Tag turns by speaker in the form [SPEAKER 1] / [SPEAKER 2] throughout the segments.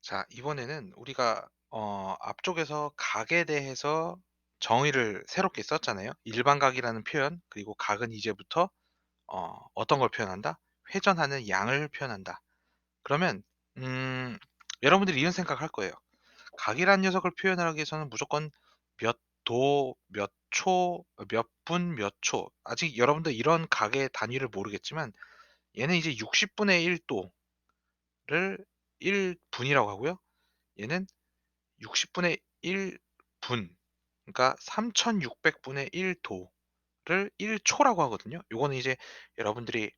[SPEAKER 1] 자, 이번에는 우리가 앞쪽에서 각에 대해서 정의를 새롭게 썼잖아요. 일반각이라는 표현, 그리고 각은 이제부터 어떤 걸 표현한다? 회전하는 양을 표현한다. 그러면 음, 여러분들이 이런 생각할 거예요. 각이라는 녀석을 표현하기 위해서는 무조건 몇 도, 몇 초, 몇 분, 몇 초. 아직 여러분들 이런 각의 단위를 모르겠지만 얘는 이제 60분의 1도를 1분이라고 하고요. 얘는 60분의 1분, 그러니까 3600분의 1도를 1초라고 하거든요. 요거는 이제 여러분들이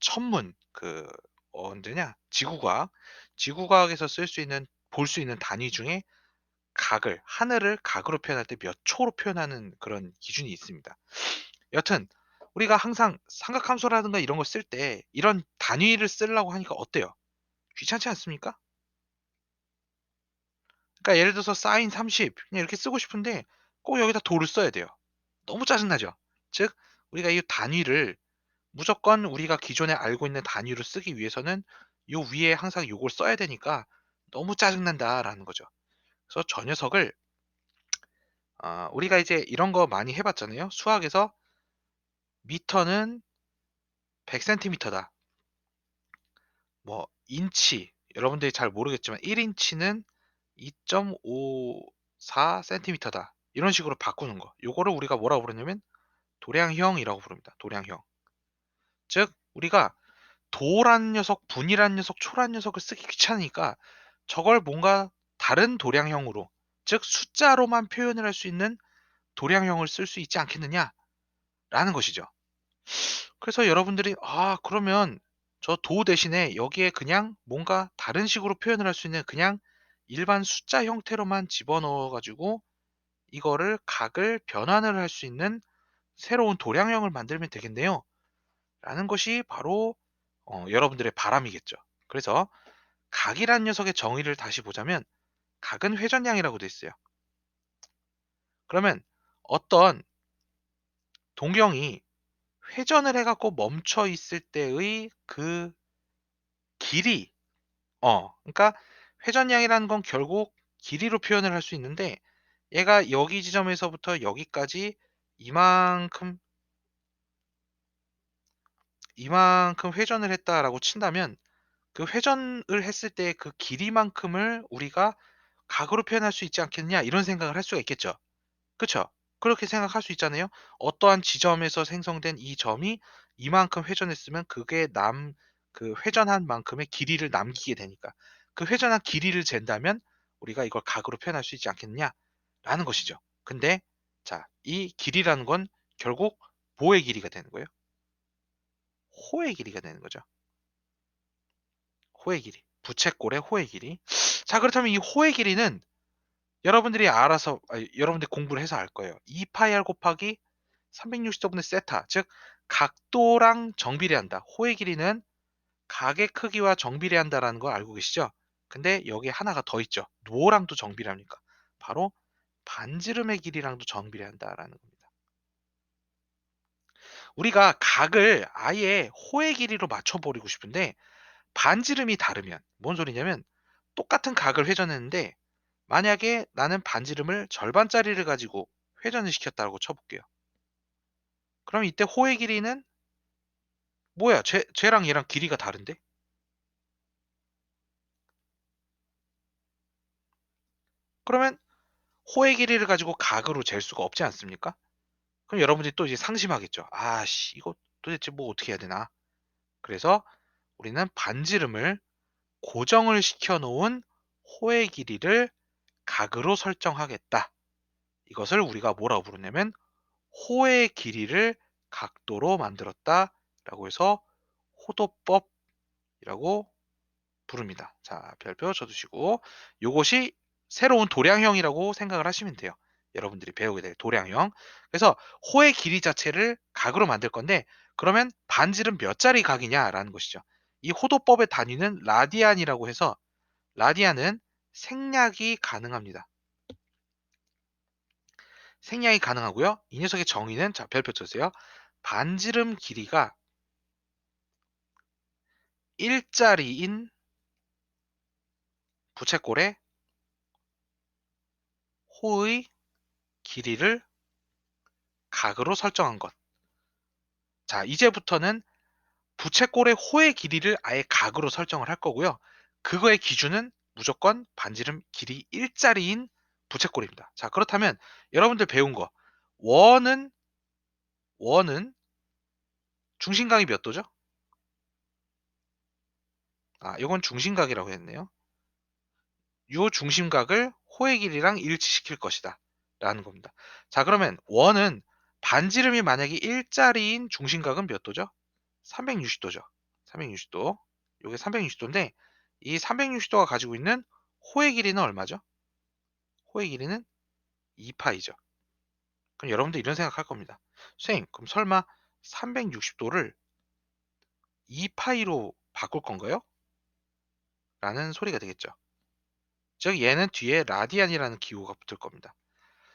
[SPEAKER 1] 천문 언제냐? 지구과학에서 쓸 수 있는 볼 수 있는 단위 중에 하늘을 각으로 표현할 때 몇 초로 표현하는 그런 기준이 있습니다. 여튼 우리가 항상 삼각함수라든가 이런 거 쓸 때 이런 단위를 쓰려고 하니까 어때요? 귀찮지 않습니까? 그러니까 예를 들어서 sin 30 그냥 이렇게 쓰고 싶은데 꼭 여기다 도를 써야 돼요. 너무 짜증나죠. 즉 우리가 이 단위를 무조건 우리가 기존에 알고 있는 단위로 쓰기 위해서는 요 위에 항상 요걸 써야 되니까 "너무 짜증난다."라는 거죠. 그래서 저 녀석을 우리가 이제 이런 거 많이 해 봤잖아요. 수학에서 미터는 100 센티미터다. 뭐 인치 여러분들이 잘 모르겠지만 1 인치는 2.54 센티미터다. 이런 식으로 바꾸는 거. 요거를 우리가 뭐라고 부르냐면 도량형이라고 부릅니다. 도량형. 즉 우리가 도라는 녀석, 분이라는 녀석, 초라는 녀석을 쓰기 귀찮으니까 저걸 뭔가 다른 도량형으로, 즉 숫자로만 표현을 할 수 있는 도량형을 쓸 수 있지 않겠느냐라는 것이죠. 그래서 여러분들이 그러면 저 도 대신에 여기에 그냥 뭔가 다른 식으로 표현을 할 수 있는 그냥 일반 숫자 형태로만 집어넣어 가지고 이거를 각을 변환을 할 수 있는 새로운 도량형을 만들면 되겠네요. 라는 것이 바로 여러분들의 바람이겠죠. 그래서 각이란 녀석의 정의를 다시 보자면 각은 회전량이라고 돼 있어요. 그러면 어떤 동경이 회전을 해 갖고 멈춰 있을 때의 그 길이 그러니까 회전량이라는 건 결국 길이로 표현을 할 수 있는데 얘가 여기 지점에서부터 여기까지 이만큼, 이만큼 회전을 했다라고 친다면 그 회전을 했을 때 그 길이만큼을 우리가 각으로 표현할 수 있지 않겠느냐 이런 생각을 할 수가 있겠죠. 그쵸? 그렇게 생각할 수 있잖아요. 어떠한 지점에서 생성된 이 점이 이만큼 회전했으면 그 회전한 만큼의 길이를 남기게 되니까 그 회전한 길이를 잰다면 우리가 이걸 각으로 표현할 수 있지 않겠느냐라는 것이죠. 근데 자, 이 길이라는 건 결국 뭐의 길이가 되는 거예요? 호의 길이가 되는 거죠. 호의 길이. 부채꼴의 호의 길이. 자, 그렇다면 이 호의 길이는 여러분들이 알아서 여러분들이 공부를 해서 알 거예요. 2 파이 r 곱하기 360도 분의 세타, 즉 각도랑 정비례한다. 호의 길이는 각의 크기와 비례한다라는 거 알고 계시죠? 근데 여기에 하나가 더 있죠. 뭐랑도 정비례합니까? 바로 반지름의 길이랑도 정비례한다라는 겁니다. 우리가 각을 아예 호의 길이로 맞춰 버리고 싶은데 반지름이 다르면 뭔 소리냐면 똑같은 각을 회전했는데 만약에 나는 반지름을 절반짜리를 가지고 회전을 시켰다고 쳐 볼게요. 그럼 이때 호의 길이는 뭐야? 쟤랑 얘랑 길이가 다른데? 그러면 호의 길이를 가지고 각으로 잴 수가 없지 않습니까? 그럼 여러분들이 또 이제 상심하겠죠. '아씨 이거 도대체 뭐 어떻게 해야 되나?' 그래서 우리는 반지름을 고정을 시켜 놓은 호의 길이를 각으로 설정하겠다. 이것을 우리가 뭐라고 부르냐면 호의 길이를 각도로 만들었다라고 해서 호도법이라고 부릅니다. 자, 별표 쳐 두시고 요것이 새로운 도량형이라고 생각을 하시면 돼요. 여러분들이 배우게 될 도량형. 그래서 호의 길이 자체를 각으로 만들 건데 그러면 반지름 몇 짜리 각이냐라는 것이죠. 이 호도법의 단위는 라디안이라고 해서 라디안은 생략이 가능합니다. 생략이 가능하고요. 이 녀석의 정의는 자, 별표 쳐주세요. 반지름 길이가 1짜리인 부채꼴의 호의 길이를 각으로 설정한 것. 자, 이제부터는 부채꼴의 호의 길이를 아예 각으로 설정을 할 거고요. 그거의 기준은 무조건 반지름 길이 일자리인 부채꼴입니다. 자, 그렇다면 여러분들 배운 거 원은 중심각이 몇 도죠? 아, 이건 중심각이라고 했네요. 요 중심각을 호의 길이랑 일치시킬 것이다 라는 겁니다. 자, 그러면 원은 반지름이 만약에 일자리인 중심각은 몇 도죠? 360도죠. 360도. 요게 360도인데 이 360도가 가지고 있는 호의 길이는 얼마죠? 호의 길이는 2파이죠. 그럼 여러분들 이런 생각할 겁니다. 선생님, 그럼 설마 360도를 2파이로 바꿀 건가요? 라는 소리가 되겠죠. 즉 얘는 뒤에 라디안이라는 기호가 붙을 겁니다.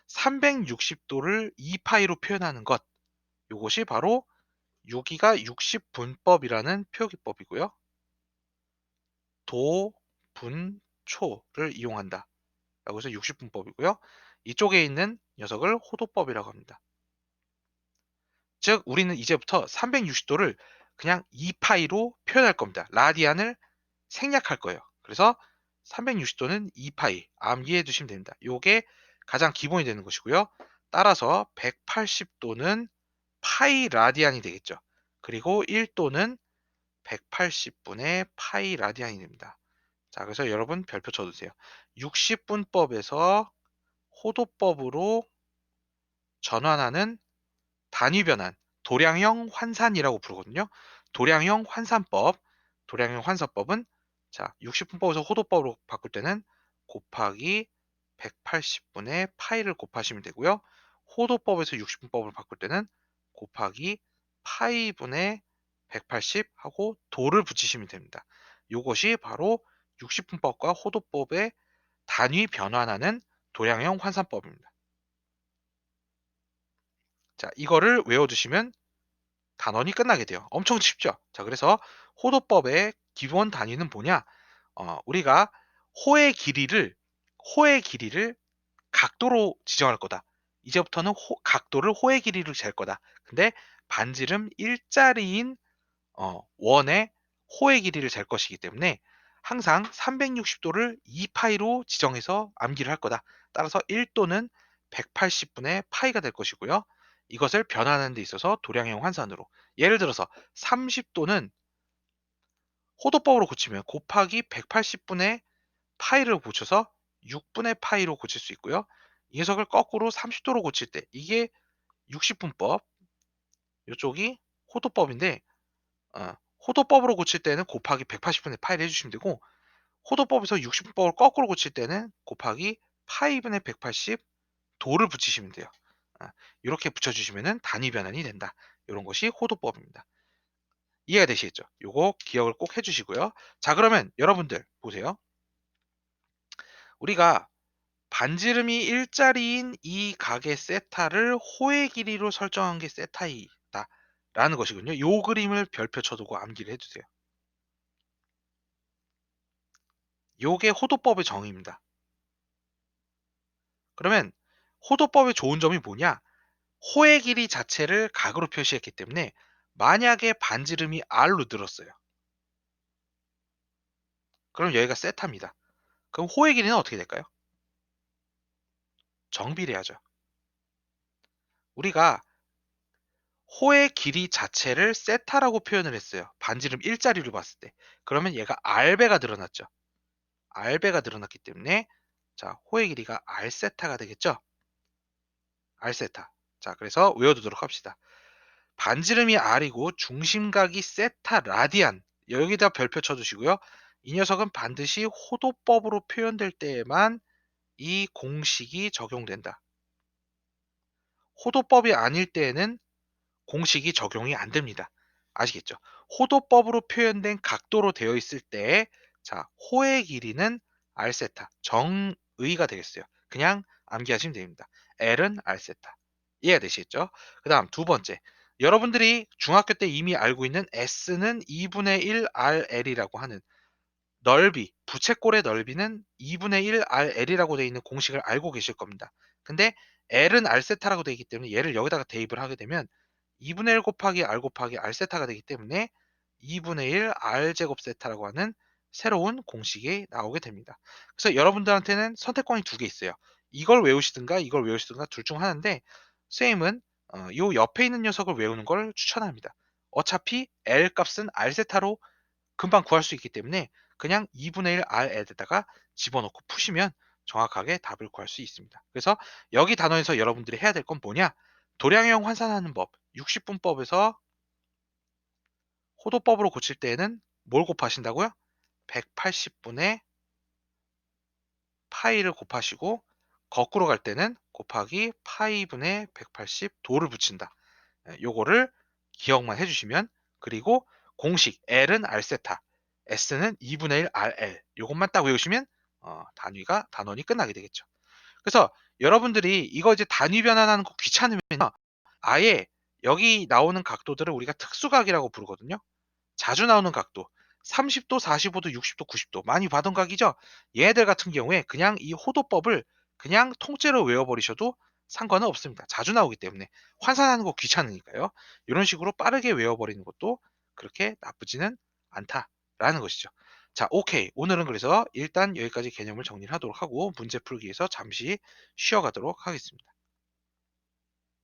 [SPEAKER 1] 360도를 2파이로 표현하는 것, 이것이 바로 여기가 60분법이라는 표기법이고요. 도, 분, 초를 이용한다. 라고 해서 60분법이고요. 이쪽에 있는 녀석을 호도법이라고 합니다. 즉 우리는 이제부터 360도를 그냥 2파이로 표현할 겁니다. 라디안을 생략할 거예요. 그래서 360도는 2파이 암기해 두시면 됩니다. 이게 가장 기본이 되는 것이고요. 따라서 180도는 파이 라디안이 되겠죠. 그리고 1도는 180분의 파이 라디안이 됩니다. 자, 그래서 여러분 별표 쳐주세요. 60분법에서 호도법으로 전환하는 단위 변환, 도량형 환산이라고 부르거든요. 도량형 환산법, 도량형 환산법은 자 60분법에서 호도법으로 바꿀 때는 곱하기 180분의 파이를 곱하시면 되고요. 호도법에서 60분법으로 바꿀 때는 곱하기 파이분의 180 하고 도를 붙이시면 됩니다. 이것이 바로 60분법과 호도법의 단위 변환하는 도량형 환산법입니다. 자, 이거를 외워두시면 단원이 끝나게 돼요. 엄청 쉽죠? 자, 그래서 호도법의 기본 단위는 뭐냐? 우리가 호의 길이를 각도로 지정할 거다. 이제부터는 각도를 호의 길이로 잴 거다. 근데 반지름 일자리인 원의 호의 길이를 잴 것이기 때문에 항상 360도를 2파이로 지정해서 암기를 할 거다. 따라서 1도는 180분의 파이가 될 것이고요. 이것을 변환하는 데 있어서 도량형 환산으로 예를 들어서 30도는 호도법으로 고치면 곱하기 180분의 파이를 고쳐서 6분의 파이로 고칠 수 있고요. 이 녀석을 거꾸로 30도로 고칠 때 이게 60분법, 이쪽이 호도법인데 어, 호도법으로 고칠 때는 곱하기 180분의 파이를 해주시면 되고 호도법에서 60분법을 거꾸로 고칠 때는 곱하기 파이분의 180 도를 붙이시면 돼요. 이렇게 붙여주시면 단위 변환이 된다. 이런 것이 호도법입니다. 이해가 되시겠죠? 요거 기억을 꼭 해주시고요. 자, 그러면 여러분들 보세요. 우리가 반지름이 일자리인 이 각의 세타를 호의 길이로 설정한 게 세타이다 라는 것이군요. 요 그림을 별표 쳐두고 암기를 해주세요. 요게 호도법의 정의입니다. 그러면 호도법의 좋은 점이 뭐냐? 호의 길이 자체를 각으로 표시했기 때문에 만약에 반지름이 r로 늘었어요. 그럼 여기가 세타입니다. 그럼 호의 길이는 어떻게 될까요? 정비례하죠. 우리가 호의 길이 자체를 세타라고 표현을 했어요. 반지름 일자리로 봤을 때. 그러면 얘가 r배가 늘어났죠. r배가 늘어났기 때문에 자, 호의 길이가 r세타가 되겠죠. r세타. 자, 그래서 외워두도록 합시다. 반지름이 r이고 중심각이 세타 라디안. 여기다 별표 쳐주시고요. 이 녀석은 반드시 호도법으로 표현될 때에만 이 공식이 적용된다. 호도법이 아닐 때에는 공식이 적용이 안 됩니다. 아시겠죠? 호도법으로 표현된 각도로 되어 있을 때, 자, 호의 길이는 r세타, 정의가 되겠어요. 그냥 암기하시면 됩니다. L은 r세타. 이해가 되시겠죠? 그 다음 두 번째. 여러분들이 중학교 때 이미 알고 있는 S는 2분의 1 RL이라고 하는 넓이, 부채꼴의 넓이는 2분의 1 RL이라고 되어 있는 공식을 알고 계실 겁니다. 근데 L은 R세타라고 되어 있기 때문에 얘를 여기다가 대입을 하게 되면 2분의 1 곱하기 R 곱하기 R세타가 되기 때문에 2분의 1 R제곱 세타라고 하는 새로운 공식이 나오게 됩니다. 그래서 여러분들한테는 선택권이 두 개 있어요. 이걸 외우시든가 이걸 외우시든가 둘 중 하나인데 쌤은 요 옆에 있는 녀석을 외우는 걸 추천합니다. 어차피 L 값은 R세타로 금방 구할 수 있기 때문에 그냥 2분의 1 R에다가 집어넣고 푸시면 정확하게 답을 구할 수 있습니다. 그래서 여기 단원에서 여러분들이 해야 될 건 뭐냐? 도량형 환산하는 법 60분법에서 호도법으로 고칠 때에는 뭘 곱하신다고요? 180분의 파이를 곱하시고 거꾸로 갈 때는 곱하기 파이분의 180 도를 붙인다. 요거를 기억만 해주시면 그리고 공식 L은 R세타, S는 2분의 1 RL 요것만 딱 외우시면 단원이 끝나게 되겠죠. 그래서 여러분들이 이거 이제 단위 변환하는 거 귀찮으면 아예 여기 나오는 각도들을 우리가 특수각이라고 부르거든요. 자주 나오는 각도 30도, 45도, 60도, 90도 많이 봐던 각이죠. 얘네들 같은 경우에 그냥 이 호도법을 그냥 통째로 외워버리셔도 상관은 없습니다. 자주 나오기 때문에 환산하는 거 귀찮으니까요. 이런 식으로 빠르게 외워버리는 것도 그렇게 나쁘지는 않다라는 것이죠. 자, 오케이. 오늘은 그래서 일단 여기까지 개념을 정리를 하도록 하고 문제 풀기에서 잠시 쉬어가도록 하겠습니다.